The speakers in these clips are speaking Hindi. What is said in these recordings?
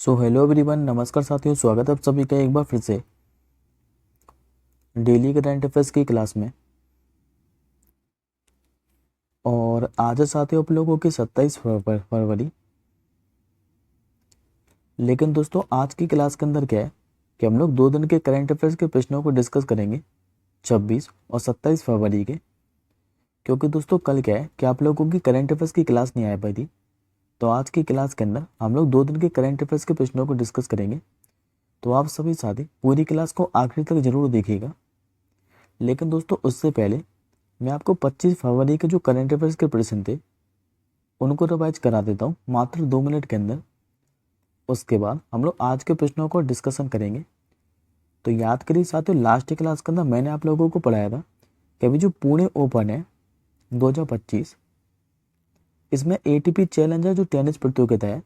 सो हेलो एवरीवन, नमस्कार साथियों। स्वागत है आप सभी का एक बार फिर से डेली करंट अफेयर्स की क्लास में। और आज है साथियों आप लोगों की 27 फरवरी। लेकिन दोस्तों आज की क्लास के अंदर क्या है कि हम लोग 2 दिन के करंट अफेयर्स के प्रश्नों को डिस्कस करेंगे, 26 और 27 फरवरी के। क्योंकि दोस्तों कल क्या है कि आप लोगों की करंट अफेयर्स की क्लास नहीं आ पाई थी, तो आज की क्लास के अंदर हम लोग 2 दिन के करंट अफेयर्स के प्रश्नों को डिस्कस करेंगे। तो आप सभी साथी पूरी क्लास को आखिरी तक जरूर देखिएगा। लेकिन दोस्तों उससे पहले मैं आपको 25 फरवरी के जो करंट अफेयर्स के प्रश्न थे उनको रिवाइज करा देता हूँ मात्र 2 मिनट के अंदर। उसके बाद हम लोग आज के प्रश्नों को डिस्कशन करेंगे। तो याद करिए साथियों, लास्ट क्लास के अंदर मैंने आप लोगों को पढ़ाया था कि अभी जो पुणे ओपन है 2025, इसमें एटीपी चैलेंजर जो टेनिस प्रतियोगिता है,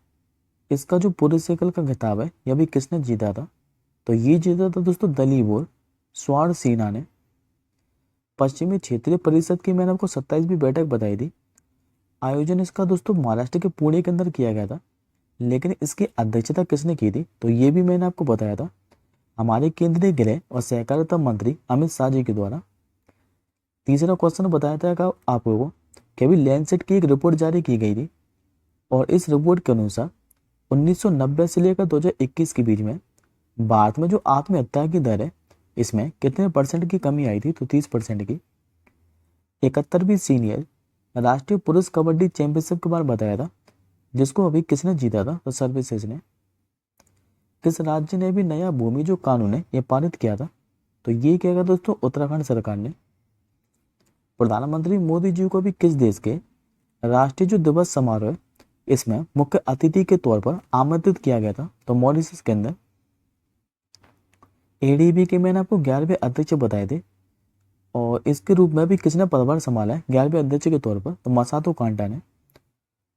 इसका जो पुरुष एकल का खिताब है यह भी किसने जीता था? तो ये जीता था दोस्तों दलीबोर स्वार सिन्हा ने। पश्चिमी क्षेत्रीय परिषद की मैंने आपको 27वीं बैठक बताई थी। आयोजन इसका दोस्तों महाराष्ट्र के पुणे के अंदर किया गया था, लेकिन इसकी अध्यक्षता किसने की थी? तो ये भी मैंने आपको बताया था, हमारे केंद्रीय गृह और सहकारिता मंत्री अमित शाह जी के द्वारा। तीसरा क्वेश्चन बताया था आप लोगों को कि अभी लैंडसेट की एक रिपोर्ट जारी की गई थी, और इस रिपोर्ट के अनुसार 1990 से लेकर 2021 के बीच में भारत में जो आत्महत्या की दर है, इसमें कितने परसेंट की कमी आई थी? तो 30% की। 71वीं सीनियर राष्ट्रीय पुरुष कबड्डी चैंपियनशिप के बारे में बताया था, जिसको अभी किसने जीता था? तो सर्विसेज ने। किस राज्य ने भी नया भूमि जो कानून है ये पारित किया था? तो ये क्या था दोस्तों? उत्तराखंड सरकार ने। प्रधानमंत्री मोदी जी को भी किस देश के राष्ट्रीय जो दिवस समारोह है इसमें मुख्य अतिथि के तौर पर आमंत्रित किया गया था? तो मॉरिशस के अंदर। एडीबी के मैंने आपको 11वें अध्यक्ष बताए थे, और इसके रूप में भी किसने पदभार संभाला है 11वें अध्यक्ष के तौर पर? तो मसातो कांटा ने।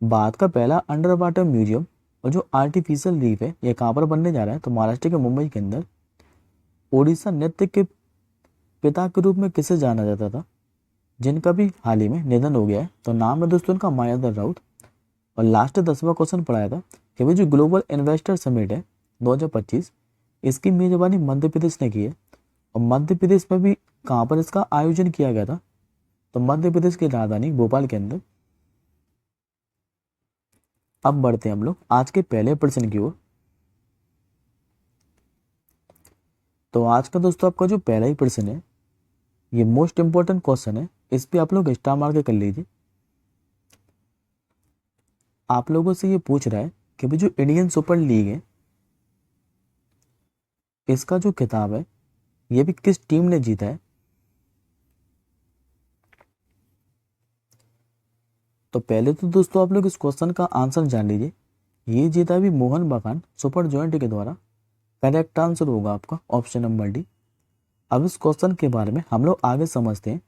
भारत का पहला अंडर वाटर म्यूजियम और जो आर्टिफिशियल रीफ है ये कहाँ पर बनने जा रहा है? तो महाराष्ट्र के मुंबई के अंदर। ओडिशा नृत्य के पिता के रूप में किसे जाना जाता था, जिनका भी हाल ही में निधन हो गया है? तो नाम है दोस्तों उनका मायाधर राउत। और लास्ट 10वां क्वेश्चन पढ़ाया था कि भाई जो ग्लोबल इन्वेस्टर समिट है 2025, इसकी मेजबानी मध्य प्रदेश ने की है। और मध्य प्रदेश में भी कहाँ पर इसका आयोजन किया गया था? तो मध्य प्रदेश की राजधानी भोपाल के अंदर। अब बढ़ते हैं हम लोग आज के पहले प्रश्न की ओर। तो आज का दोस्तों आपका जो पहला ही प्रश्न है ये मोस्ट इंपॉर्टेंट क्वेश्चन है, इस पे आप लोग स्टार मार के कर लीजिए। आप लोगों से ये पूछ रहा है कि भाई जो इंडियन सुपर लीग है इसका जो खिताब है ये भी किस टीम ने जीता है? तो पहले तो दोस्तों आप लोग इस क्वेश्चन का आंसर जान लीजिए। ये जीता भी मोहन बगान सुपर जॉइंट के द्वारा। करेक्ट आंसर होगा आपका ऑप्शन नंबर डी। अब इस क्वेश्चन के बारे में हम लोग आगे समझते हैं,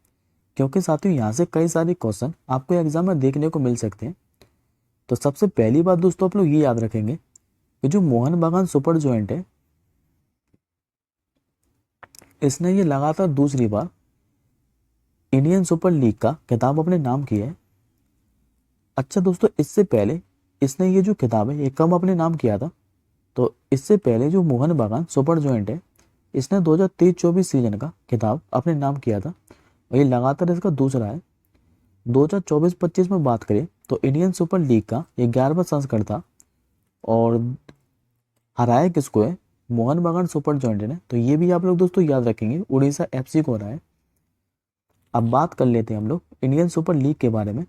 क्योंकि साथियों यहाँ से कई सारे क्वेश्चन आपको एग्जाम में देखने को मिल सकते हैं। तो सबसे पहली बात दोस्तों आप लोग ये याद रखेंगे कि जो मोहन बगान सुपर जॉइंट है इसने ये लगातार दूसरी बार इंडियन सुपर लीग का खिताब अपने नाम किया है। अच्छा दोस्तों, इससे पहले इसने ये जो खिताब है ये कब अपने नाम किया था? तो इससे पहले जो मोहन बगान सुपर जॉइंट है इसने 2023-24 सीजन का खिताब अपने नाम किया था, और ये लगातार इसका दूसरा है। 2024-25 में बात करें तो इंडियन सुपर लीग का ये 11वां संस्करण था, और हराया किसको है? मोहन बगान सुपर जॉइंट ने। तो ये भी आप लोग दोस्तों याद रखेंगे, उड़ीसा एफसी को हराया है। अब बात कर लेते हैं हम लोग इंडियन सुपर लीग के बारे में।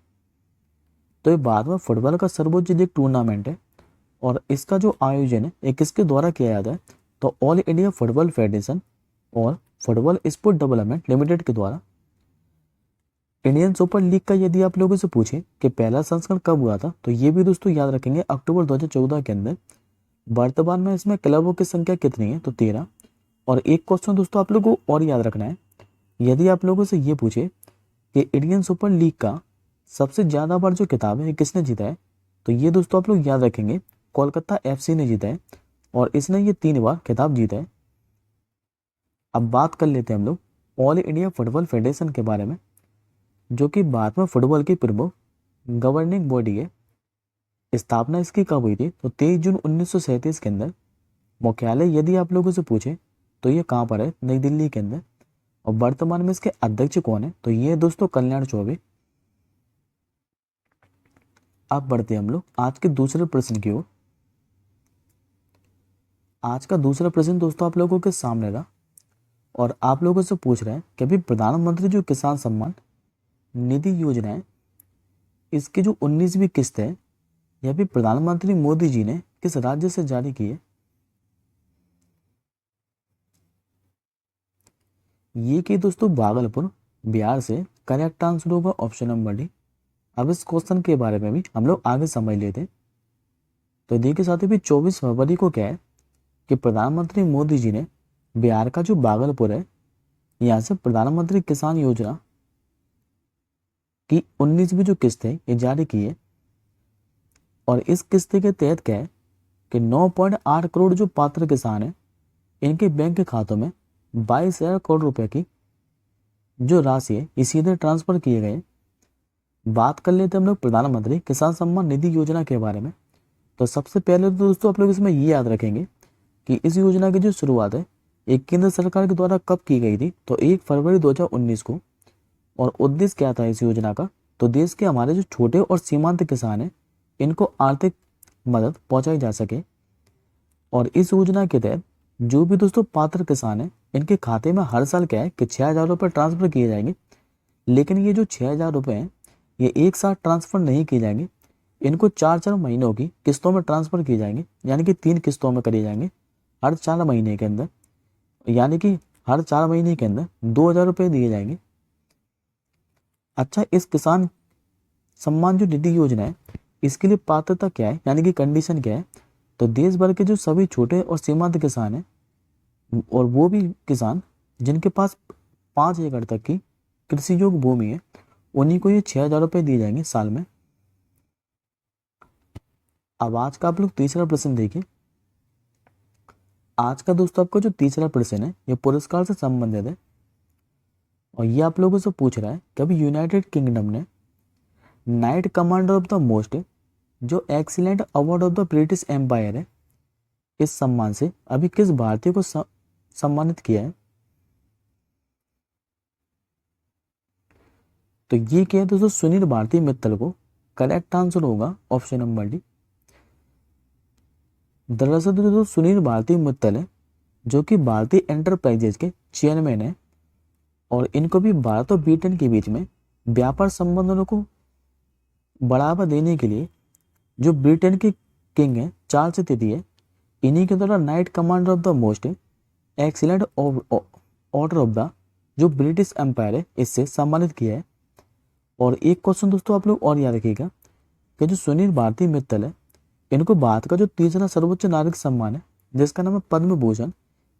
तो ये बाद में फुटबॉल का सर्वोच्च लीग टूर्नामेंट है, और इसका जो आयोजन है ये किसके द्वारा किया जाता है? तो ऑल इंडिया फुटबॉल फेडरेशन और फुटबॉल स्पोर्ट डेवलपमेंट लिमिटेड के द्वारा। इंडियन सुपर लीग का यदि आप लोगों से पूछे कि पहला संस्करण कब हुआ था, तो ये भी दोस्तों याद रखेंगे अक्टूबर 2014 के अंदर। वर्तमान में इसमें क्लबों की संख्या कितनी है? तो 13। और एक क्वेश्चन दोस्तों आप लोगों को और याद रखना है, यदि आप लोगों से ये पूछे कि इंडियन सुपर लीग का सबसे ज्यादा बार जो खिताब है किसने जीता है, तो ये दोस्तों आप लोग याद रखेंगे कोलकाता एफसी ने जीता है, और इसने ये 3 बार खिताब जीता है। अब बात कर लेते हैं हम लोग ऑल इंडिया फुटबॉल फेडरेशन के बारे में, जो कि भारत में फुटबॉल की प्रमुख गवर्निंग बॉडी है। स्थापना इसकी कब हुई थी? तो 23 जून 1937 के अंदर। मुख्यालय यदि आप लोगों से पूछे तो ये कहाँ पर है? नई दिल्ली के अंदर। और वर्तमान में इसके अध्यक्ष कौन है? तो ये दोस्तों कल्याण चौबे। अब बढ़ते हैं हम लोग आज के दूसरे प्रश्न की ओर। आज का दूसरा प्रश्न दोस्तों आप लोगों के सामने रहा और आप लोगों से पूछ रहे हैं कि अभी प्रधानमंत्री जो किसान सम्मान निधि योजना है, इसकी जो 19वीं किस्त है, यह भी प्रधानमंत्री मोदी जी ने किस राज्य से जारी की है? ये कि दोस्तों भागलपुर, बिहार से। करेक्ट आंसर होगा ऑप्शन नंबर डी। अब इस क्वेश्चन के बारे में भी हम लोग आगे समझ लेते हैं। तो देखिए साथियों, भी 24 फरवरी को क्या है कि प्रधानमंत्री मोदी जी ने बिहार का जो भागलपुर है, यहाँ से प्रधानमंत्री किसान योजना की 19वीं जो किस्त है ये जारी की है। और इस किस्त के तहत क्या है कि 9.8 करोड़ जो पात्र किसान हैं, इनके बैंक के खातों में 22,000 करोड़ रुपए की जो राशि है ये सीधे ट्रांसफर किए गए। बात कर लेते हैं हम लोग प्रधानमंत्री किसान सम्मान निधि योजना के बारे में। तो सबसे पहले तो दोस्तों आप लोग इसमें ये याद रखेंगे कि इस योजना की जो शुरुआत है एक केंद्र सरकार के द्वारा कब की गई थी? तो 1 फरवरी 2019 को। और उद्देश्य क्या था इस योजना का? तो देश के हमारे जो छोटे और सीमांत किसान हैं, इनको आर्थिक मदद पहुंचाई जा सके। और इस योजना के तहत जो भी दोस्तों पात्र किसान हैं, इनके खाते में हर साल क्या है कि 6,000 रुपये ट्रांसफर किए जाएंगे। लेकिन ये जो 6,000 रुपये हैं ये एक साथ ट्रांसफर नहीं किए जाएंगे, इनको 4-4 महीनों की किस्तों में ट्रांसफर किए जाएंगे, यानी कि 3 किस्तों में करे जाएंगे हर 4 महीने के अंदर। यानी कि हर 4 महीने के अंदर 2,000 रुपये दिए जाएंगे। अच्छा, इस किसान सम्मान जो निधि योजना है, इसके लिए पात्रता क्या है, यानी कि कंडीशन क्या है? तो देश भर के जो सभी छोटे और सीमांत किसान हैं, और वो भी किसान जिनके पास 5 एकड़ तक की कृषि योग्य भूमि है, उन्हीं को ये 6,000 रुपये दिए जाएंगे साल में। अब आज का आप लोग तीसरा प्रश्न देखिए। आज का दोस्तों आपका जो तीसरा प्रश्न है ये पुरस्कार से संबंधित है। और ये आप लोगों से पूछ रहा है कि अभी यूनाइटेड किंगडम ने knight commander of the most जो excellent award of the British Empire है, इस सम्मान से अभी किस भारतीय को सम्मानित किया है? तो ये क्या है दोस्तों? सुनील भारती मित्तल को। करेक्ट आंसर होगा ऑप्शन नंबर डी। दरअसल दोस्तों सुनील भारती मित्तल है जो कि भारतीय एंटरप्राइजेज के चेयरमैन है। और इनको भी भारत और ब्रिटेन के बीच में व्यापार संबंधों को बढ़ावा देने के लिए जो ब्रिटेन के किंग है चार्ल्स तृतीय, इन्हीं के द्वारा night commander of the most excellent order of the जो ब्रिटिश एम्पायर है इससे सम्मानित किया है। और एक क्वेश्चन दोस्तों आप लोग और याद रखिएगा कि जो सुनील भारती मित्तल है, इनको भारत का जो तीसरा सर्वोच्च नागरिक सम्मान है जिसका नाम है पद्म भूषण,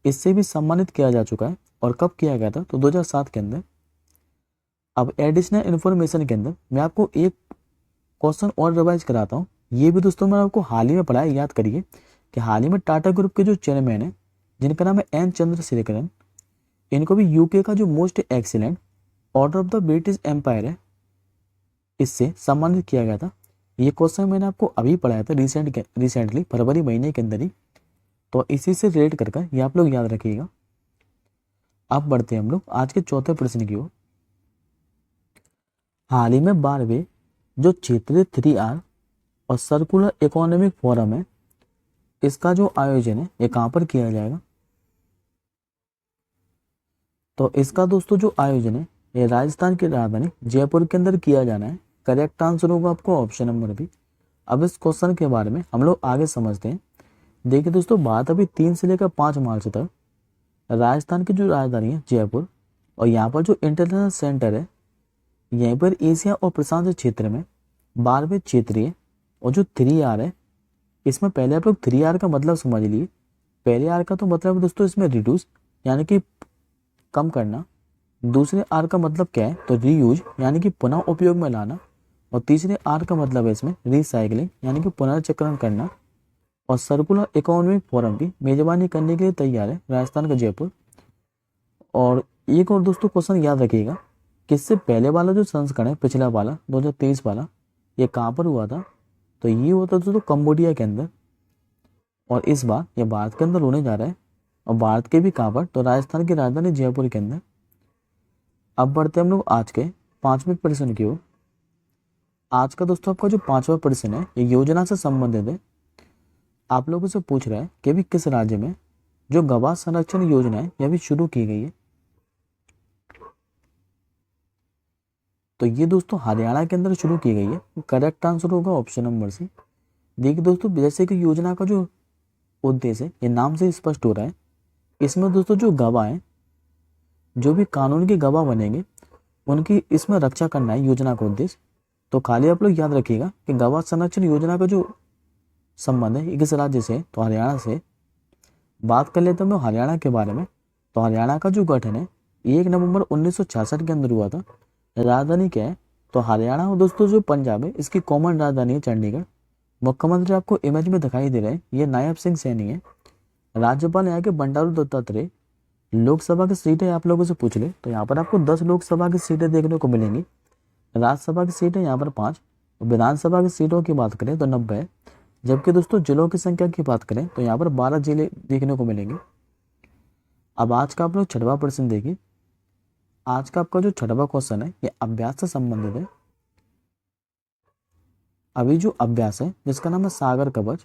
इससे भी सम्मानित किया जा चुका है। और कब किया गया था? तो 2007 के अंदर। अब एडिशनल इन्फॉर्मेशन के अंदर मैं आपको एक क्वेश्चन और रिवाइज कराता हूँ। ये भी दोस्तों मैंने आपको हाल ही में पढ़ा है, याद करिए कि हाल ही में टाटा ग्रुप के जो चेयरमैन है जिनका नाम है एन चंद्रशेखरन, इनको भी यूके का जो most excellent order of the British Empire है इससे सम्मानित किया गया था। ये क्वेश्चन मैंने आपको अभी पढ़ाया था रिसेंटली फरवरी महीने के अंदर ही। तो इसी से रिलेट कर ये आप लोग याद रखिएगा। अब बढ़ते हैं हम लोग आज के चौथे प्रश्न की ओर। हाल ही में 12वें जो क्षेत्रीय 3R और सर्कुलर इकोनॉमिक फोरम है, इसका जो आयोजन है ये कहाँ पर किया जाएगा? तो इसका दोस्तों जो आयोजन है ये राजस्थान की राजधानी जयपुर के अंदर किया जाना है। करेक्ट आंसर होगा आपको ऑप्शन नंबर बी। अब इस क्वेश्चन के बारे में हम लोग आगे समझते हैं। देखिए दोस्तों, बात अभी 3 से लेकर 5 मार्च तक राजस्थान की जो राजधानी है जयपुर, और यहाँ पर जो इंटरनेशनल सेंटर है यहीं पर एशिया और प्रशांत क्षेत्र में 12वें क्षेत्रीय और जो 3R है, इसमें पहले आप लोग 3R का मतलब समझ लिए। पहले R का तो मतलब दोस्तों इसमें रिड्यूस यानी कि कम करना। दूसरे R का मतलब क्या है? तो रीयूज यानी कि पुनः उपयोग में लाना। और तीसरे R का मतलब है इसमें रिसाइकलिंग यानी कि पुनर्चक्रण करना। और सर्कुलर इकोनॉमिक फोरम की मेजबानी करने के लिए तैयार है राजस्थान का जयपुर। और एक और दोस्तों क्वेश्चन याद रखिएगा, किससे पहले वाला जो संस्करण है पिछला वाला 2023 वाला, ये कहाँ पर हुआ था? तो ये होता है दोस्तों कम्बोडिया के अंदर, और इस बार ये भारत के अंदर होने जा रहा है। और भारत के भी कहाँ पर, तो राजस्थान की राजधानी जयपुर के अंदर। अब बढ़ते हैं हम लोग आज के 5वें प्रश्न की ओर। आज का दोस्तों आपका जो 5वां प्रश्न है ये योजना से संबंधित है। आप लोगों से पूछ रहा है कि अभी किस राज्य में जो गवाह संरक्षण योजना है यह भी शुरू की गई है। तो ये दोस्तों हरियाणा के अंदर शुरू की गई है। करेक्ट आंसर होगा ऑप्शन नंबर सी। देखिए दोस्तों, जैसे कि योजना का जो उद्देश्य है ये नाम से स्पष्ट हो रहा है। इसमें दोस्तों जो गवाह है, जो भी कानून के गवाह बनेंगे उनकी इसमें रक्षा करना है योजना का उद्देश्य। तो खाली आप लोग याद रखिएगा कि गवाह संरक्षण योजना का जो संबंध है ये किस राज्य से, तो हरियाणा से। बात कर लेते हैं हम हरियाणा के बारे में। तो हरियाणा का जो गठन है 1 नवंबर 1966 के अंदर हुआ था। राजधानी क्या है, तो हरियाणा और दोस्तों जो पंजाब है इसकी कॉमन राजधानी है चंडीगढ़। मुख्यमंत्री आपको इमेज में दिखाई दे रहे हैं, ये नायब सिंह सैनी है। राज्यपाल यहाँ के बंडारू दत्तात्रेय। लोकसभा की सीटें आप लोगों से पूछ ले तो यहाँ पर आपको 10 लोकसभा की सीटें देखने को मिलेंगी। राज्यसभा की सीटें यहाँ पर 5, और विधानसभा की सीटों की बात करें तो 90 है। जबकि दोस्तों जिलों की संख्या की बात करें तो यहाँ पर 12 जिले देखने को मिलेंगे। अब आज का आप लोग 6वां प्रश्न देखिए। आज का आपका जो 6वां क्वेश्चन है ये अभ्यास से संबंधित है। अभी जो अभ्यास है जिसका नाम है सागर कवच,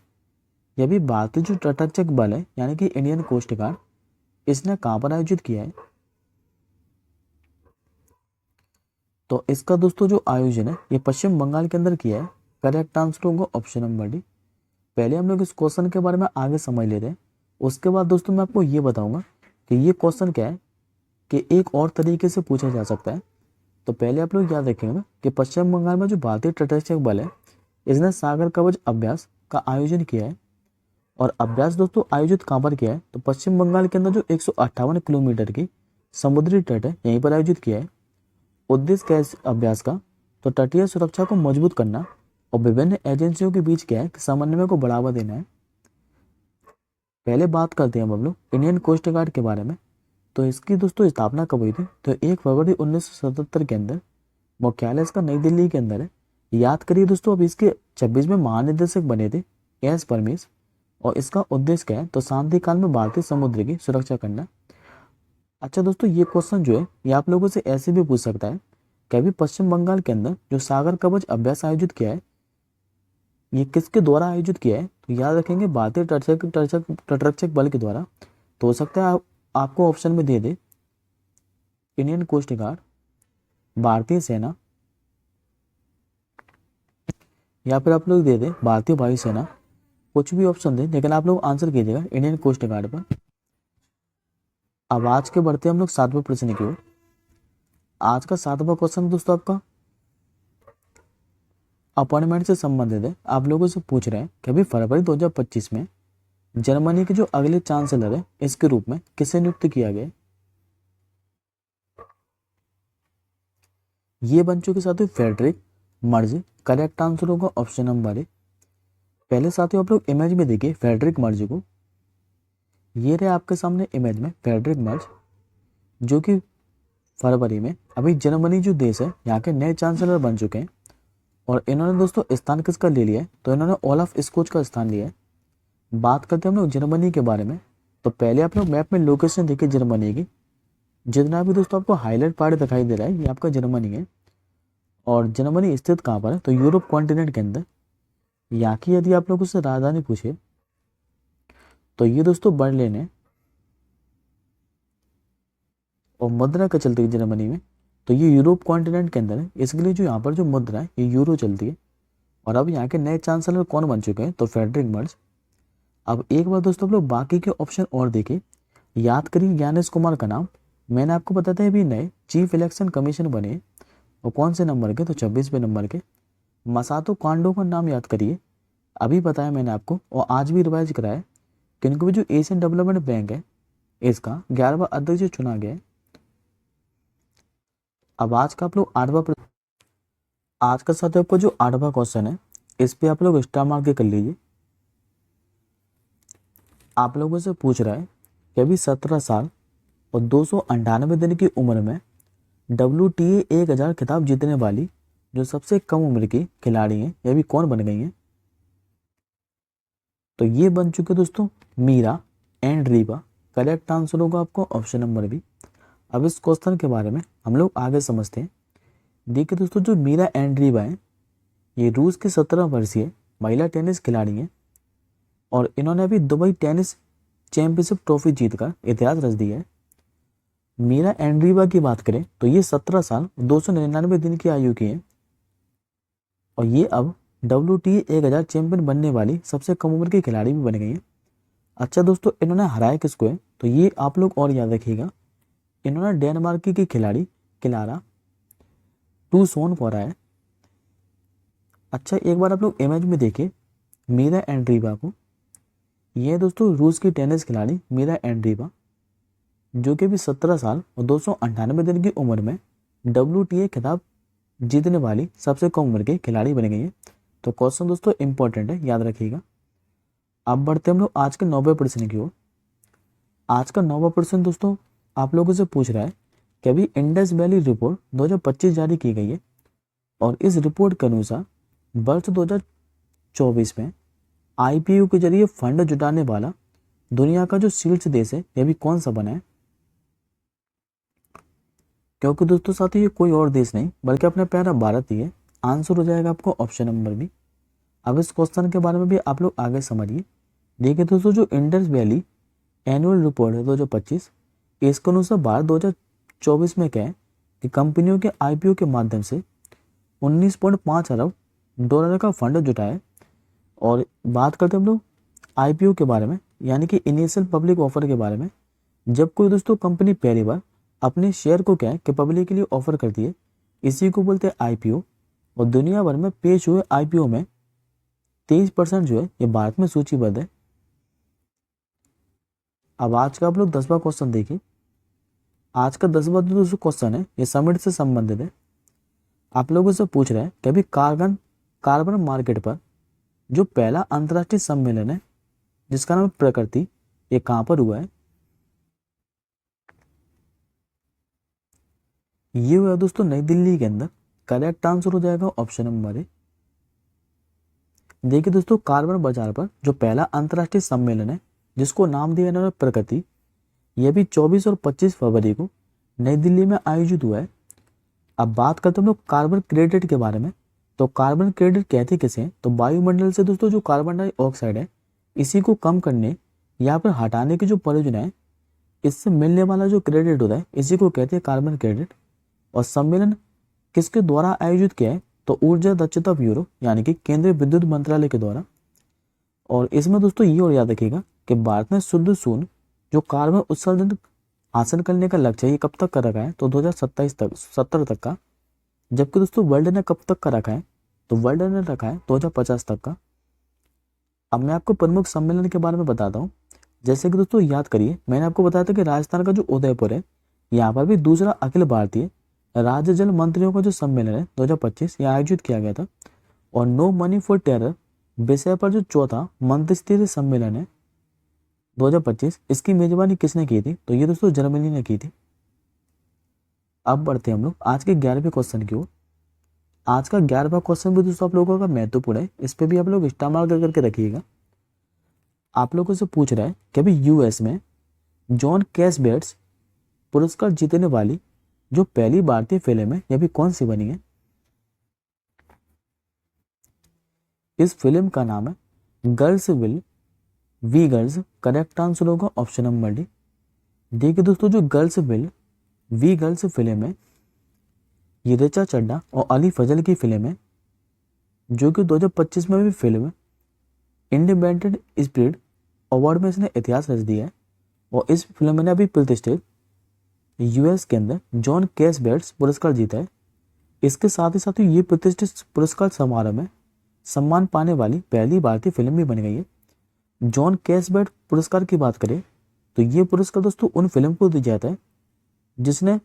यह भी भारतीय जो तटरक्षक बल है यानी कि इंडियन कोस्ट गार्ड, इसने कहां पर आयोजित किया है। तो इसका दोस्तों जो आयोजन है ये पश्चिम बंगाल के अंदर किया है। करेक्ट आंसर होगा ऑप्शन नंबर डी। पहले हम लोग इस क्वेश्चन के बारे में आगे समझ लेते हैं, उसके बाद दोस्तों मैं आपको ये बताऊंगा कि ये क्वेश्चन क्या है कि एक और तरीके से पूछा जा सकता है। तो पहले आप लोग याद रखेंगे कि पश्चिम बंगाल में जो भारतीय तटरक्षक बल है इसने सागर कवच अभ्यास का आयोजन किया है। और अभ्यास दोस्तों आयोजित कहाँ पर किया है, तो पश्चिम बंगाल के अंदर जो 158 किलोमीटर की समुद्री तट है यहीं पर आयोजित किया है। उद्देश्य क्या है इस अभ्यास का, तो तटीय सुरक्षा को मजबूत करना और विभिन्न एजेंसियों के बीच क्या है कि समन्वय को बढ़ावा देना है। पहले बात करते हैं हम लोग इंडियन कोस्ट गार्ड के बारे में। तो इसकी दोस्तों स्थापना कब हुई थी, तो 1 फरवरी 1977 के अंदर। मुख्यालय इसका नई दिल्ली के अंदर है। याद करिए दोस्तों, अब इसके 26वें महानिदेशक बने थे एस परमेश। और इसका उद्देश्य क्या है, तो शांति काल में भारतीय समुद्र की सुरक्षा करना। अच्छा दोस्तों, ये क्वेश्चन जो है ये आप लोगों से ऐसे भी पूछ सकता है कि अभी पश्चिम बंगाल के अंदर जो सागर कवच अभ्यास आयोजित किया है ये किसके द्वारा आयोजित किया है, तो याद रखेंगे भारतीय तटरक्षक बल के द्वारा। तो हो सकता है आपको ऑप्शन में दे दे इंडियन कोस्ट गार्ड, भारतीय सेना, या फिर आप लोग दे दे भारतीय वायुसेना। कुछ भी ऑप्शन दे, लेकिन आप लोग आंसर कीजिएगा इंडियन कोस्ट गार्ड पर। अब आज के बढ़ते हम लोग 7वें प्रश्न की ओर। आज का 7वां क्वेश्चन दोस्तों आपका अपॉइंटमेंट से संबंधित है। आप लोगों से पूछ रहे हैं कि अभी फरवरी 2025 में जर्मनी के जो अगले चांसलर है इसके रूप में किसे नियुक्त किया गया। ये बन चुके साथियों फेडरिक मर्ज। करेक्ट आंसर होगा ऑप्शन नंबर ए। पहले साथियों आप लोग इमेज में देखिए फेडरिक मर्ज को। ये रहे आपके सामने इमेज में फेडरिक मर्ज, जो कि फरवरी में अभी जर्मनी जो देश है यहाँ के नए चांसलर बन चुके हैं। और इन्होंने दोस्तों स्थान किसका ले लिया है, तो इन्होंने ओलाफ स्कोच का स्थान लिया है। बात करते हैं हम लोग जर्मनी के बारे में। तो पहले आप लोग मैप में लोकेशन देखिए जर्मनी की। जितना भी दोस्तों आपको हाईलाइट पार्ट दिखाई दे रहा है ये आपका जर्मनी है। और जर्मनी स्थित कहाँ पर है, तो यूरोप कॉन्टिनेंट के अंदर। यहाँ की यदि आप लोगों से राजधानी पूछे तो ये दोस्तों बर्लिन है। और मुद्रा क्या चलती है जर्मनी में, तो ये यूरोप कॉन्टिनेंट के अंदर है, इसके लिए जो यहाँ पर जो मुद्रा है ये यूरो चलती है। और अब यहाँ के नए चांसलर कौन बन चुके हैं, तो फेडरिक मर्ज। अब एक बार दोस्तों आप लोग बाकी के ऑप्शन और देखिए। याद करिए ज्ञानेश कुमार का नाम, मैंने आपको बताया अभी नए चीफ इलेक्शन कमीशन बने। और कौन से नंबर के, तो 26वें नंबर के। मसातो कांडो का नाम याद करिए, अभी बताया मैंने आपको और आज भी रिवाइज कराया, क्योंकि भी जो एशियन डेवलपमेंट बैंक है इसका 11वां अध्यक्ष चुना गया है। अब आज का आप लोग आज का साथ आपको जो 8वां क्वेश्चन है इस पे आप लोग स्टार मार्क के कर लीजिए। आप लोगों से पूछ रहा है कि अभी 17 साल और 298 दिन की उम्र में WTA 1000 खिताब जीतने वाली जो सबसे कम उम्र की खिलाड़ी हैं ये भी कौन बन गई हैं। तो ये बन चुके दोस्तों Meera and Riva. Correct answer होगा आपको ऑप्शन नंबर बी। अब इस क्वेश्चन के बारे में हम लोग आगे समझते हैं। देखिए दोस्तों, जो मीरा एंड रीवा है ये रूस की 17 वर्षीय महिला टेनिस खिलाड़ी हैं और इन्होंने अभी दुबई टेनिस चैंपियनशिप ट्रॉफी जीतकर इतिहास रच दिया है। मीरा एंड्रीवा की बात करें तो ये 17 साल 299 दिन की आयु की है और ये अब WTA 1000 चैंपियन बनने वाली सबसे कम उम्र की खिलाड़ी भी बन गई है। अच्छा दोस्तों, इन्होंने हराया किसको है तो ये आप लोग और याद रखिएगा, इन्होंने डेनमार्क की खिलाड़ी क्लारा टूसोन को हराया है। अच्छा, एक बार आप लोग इमेज में देखिए मीरा एंड्रीवा को। ये दोस्तों रूस की टेनिस खिलाड़ी मीरा एंड्रीवा जो कि भी 17 साल और 298 दिन की उम्र में WTA खिताब जीतने वाली सबसे कम उम्र की खिलाड़ी बन गई है। तो क्वेश्चन दोस्तों इंपॉर्टेंट है, याद रखिएगा। अब बढ़ते हम लोग आज के 90 प्रश्न की ओर। आज का 90 प्रश्न दोस्तों आप लोगों से पूछ रहा है कि अभी इंडस वैली रिपोर्ट 2025 जारी की गई है और इस रिपोर्ट के अनुसार वर्ष 2024 में IPO के जरिए फंड जुटाने वाला दुनिया का जो शीर्ष देश है यह भी कौन सा बना है। क्योंकि दोस्तों साथ ही ये कोई और देश नहीं बल्कि अपना प्यारा भारत ही है। आंसर हो जाएगा आपको ऑप्शन नंबर बी। अब इस क्वेश्चन के बारे में भी आप लोग आगे समझिए। देखिए दोस्तों, जो इंडस वैली एनुअल रिपोर्ट है 2025, इसके अनुसार भारत 2024 में क्या है कि कंपनियों के IPO के माध्यम से 19.5 अरब डॉलर का फंड जुटाया। और बात करते हैं हम लोग IPO के बारे में, यानी कि इनिशियल पब्लिक ऑफर के बारे में। जब कोई दोस्तों कंपनी पहली बार अपने शेयर को क्या है कि पब्लिक के लिए ऑफर करती है, इसी को बोलते हैं IPO। और दुनिया भर में पेश हुए IPO में 23% जो है ये भारत में सूचीबद्ध है। अब आज का आप लोग 10वां क्वेश्चन देखिए। आज का 10वां दोस्तों क्वेश्चन है, ये समिट से संबंधित है। आप लोगों से पूछ रहे हैं कि अभी कार्बन मार्केट पर जो पहला अंतर्राष्ट्रीय सम्मेलन है जिसका नाम प्रकृति, ये कहां पर हुआ है। ये हुआ दोस्तों नई दिल्ली के अंदर। करेक्ट आंसर हो जाएगा ऑप्शन नंबर ए। देखिए दोस्तों, कार्बन बाजार पर जो पहला अंतर्राष्ट्रीय सम्मेलन है जिसको नाम दिया इन्होंने प्रकृति, यह भी 24 और 25 फरवरी को नई दिल्ली में आयोजित हुआ है। अब बात करते हैं हम लोग कार्बन क्रेडिट के बारे में। तो कार्बन क्रेडिट कहते किसे हैं तो वायुमंडल से दोस्तों जो कार्बन डाइऑक्साइड है इसी को कम करने या फिर हटाने की जो परियोजना है, इससे मिलने वाला जो क्रेडिट होता है इसी को कहते हैं कार्बन क्रेडिट। और सम्मेलन किसके द्वारा आयोजित किया है तो ऊर्जा दक्षता ब्यूरो यानी कि केंद्रीय विद्युत मंत्रालय के द्वारा। और इसमें दोस्तों ये और याद रखिएगा कि भारत ने शुद्ध शून्य जो कार्बन उत्सर्जन हासिल करने का लक्ष्य है ये कब तक का रखा है तो 2027 तक 70 तक का। जबकि दोस्तों वर्ल्ड ने कब तक का रखा है तो वर्ल्ड ने रखा है 2050 तक का। अब मैं आपको प्रमुख सम्मेलन के बारे में बताता हूँ। जैसे कि दोस्तों याद करिए, मैंने आपको बताया था कि राजस्थान का जो उदयपुर है यहाँ पर भी दूसरा अखिल भारतीय राज्य जल मंत्रियों का जो सम्मेलन है 2025 ये आयोजित किया गया था। और नो मनी फॉर टेरर विषय पर जो चौथा मंत्रिस्तरीय सम्मेलन है 2025, इसकी मेजबानी किसने की थी तो ये दोस्तों जर्मनी ने की थी। अब बढ़ते हैं हम लोग आज के 11वें क्वेश्चन की ओर। आज का 11वां क्वेश्चन भी दोस्तों आप लोगों का महत्वपूर्ण है, इस पे भी आप लोग स्टार मार्क करके रखिएगा। आप लोगों से पूछ रहा है कि अभी US में जॉन कैसबेट्स पुरस्कार जीतने वाली जो पहली भारतीय फिल्म है यह भी कौन सी बनी है। इस फिल्म का नाम है girls will be girls. Correct answer होगा ऑप्शन नंबर डी। देखिए दोस्तों, जो गर्ल्स विल वी गर्ल्स फिल्म है ये ऋचा चड्ढा और अली फजल की फिल्म है जो कि 2025 में भी फिल्म इंडिपेंडेंट स्पिरिट अवार्ड में इसने इतिहास रच दिया है। और इस फिल्म ने अभी प्रतिष्ठित US के अंदर जॉन कैसबेट्स पुरस्कार जीता है। इसके साथ ही ये प्रतिष्ठित पुरस्कार समारोह में सम्मान पाने वाली पहली भारतीय फिल्म भी बन गई है। जॉन कैसबेट पुरस्कार की बात करें तो ये पुरस्कार दोस्तों उन फिल्म को दिया जाता है जिसने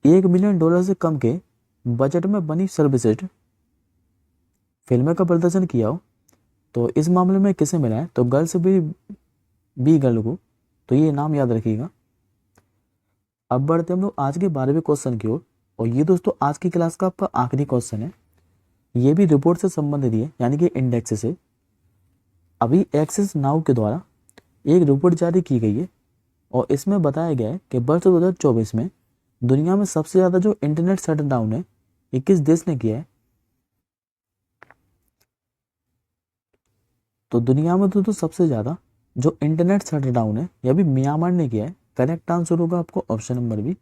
$1 मिलियन से कम के बजट में बनी सर्वश्रेष्ठ फिल्म का प्रदर्शन किया हो। तो इस मामले में किसे मिला है तो गर्ल्स बी गर्ल को। तो ये नाम याद रखिएगा। अब बढ़ते हम लोग आज के 12वें क्वेश्चन की ओर। और ये दोस्तों आज की क्लास का आपका आखिरी क्वेश्चन है। ये भी रिपोर्ट से संबंधित है यानी कि इंडेक्स से। अभी एक्सिस नाउ के द्वारा एक रिपोर्ट जारी की गई है और इसमें बताया गया है कि वर्ष 2024 में दुनिया में सबसे ज़्यादा जो इंटरनेट शटडाउन है ये किस देश ने किया है। तो दुनिया में तो सबसे ज़्यादा जो इंटरनेट शटडाउन है यह भी म्यांमार ने किया है। करेक्ट आंसर होगा आपको ऑप्शन नंबर बी।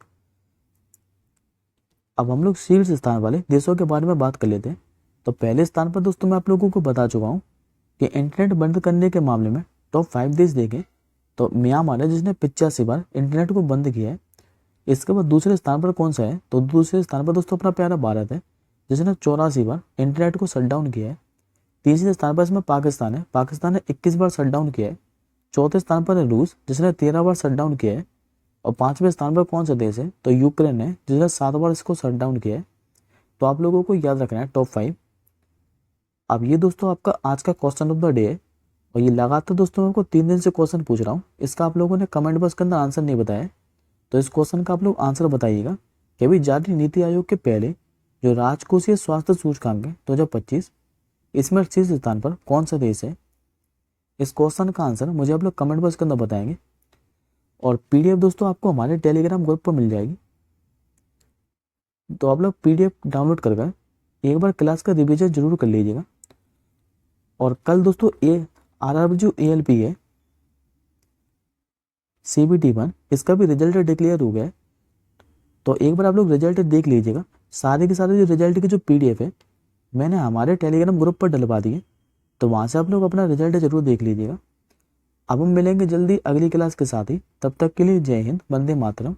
अब हम लोग शीर्ष स्थान वाले देशों के बारे में बात कर लेते हैं। तो पहले स्थान पर दोस्तों मैं आप लोगों को बता चुका हूँ कि इंटरनेट बंद करने के मामले में टॉप 5 देश देखें तो म्यांमार है जिसने 85 बार इंटरनेट को बंद किया है। इसके बाद दूसरे स्थान पर कौन सा है, तो दूसरे स्थान पर दोस्तों अपना प्यारा भारत है जिसने 84 बार इंटरनेट को शटडाउन किया है। तीसरे स्थान पर इसमें पाकिस्तान है, पाकिस्तान ने 21 बार शटडाउन किया है। चौथे स्थान पर है रूस जिसने 13 बार शटडाउन किया है। और पांचवें स्थान पर कौन सा देश है, तो यूक्रेन है जिसने 7 बार इसको शटडाउन किया है। तो आप लोगों को याद रखना है टॉप 5। अब ये दोस्तों आपका आज का क्वेश्चन ऑफ द डे है और ये लगातार दोस्तों मैं आपको 3 दिन से क्वेश्चन पूछ रहा हूँ। इसका आप लोगों ने कमेंट बॉक्स के अंदर आंसर नहीं बताया, तो इस क्वेश्चन का आप लोग आंसर बताइएगा कि अभी जारी नीति आयोग के पहले जो राजकोषीय स्वास्थ्य सूचकांक है 2025 इसमें शीर्ष स्थान पर कौन सा देश है। इस क्वेश्चन का आंसर मुझे आप लोग कमेंट बॉक्स के अंदर बताएंगे और पीडीएफ दोस्तों आपको हमारे टेलीग्राम ग्रुप पर मिल जाएगी। तो आप लोग पीडीएफ डाउनलोड कर एक बार क्लास का रिविजन जरूर कर लीजिएगा। और कल दोस्तों आरआरबी जो एएलपी है CBT1 इसका भी रिजल्ट डिक्लेयर हो गया है। तो एक बार आप लोग रिजल्ट देख लीजिएगा। सारे के सारे जो रिजल्ट की जो पीडीएफ है मैंने हमारे टेलीग्राम ग्रुप पर डलवा दी है, तो वहाँ से आप लोग अपना रिजल्ट जरूर देख लीजिएगा। अब हम मिलेंगे जल्दी अगली क्लास के साथ ही, तब तक के लिए जय हिंद, वंदे मातरम।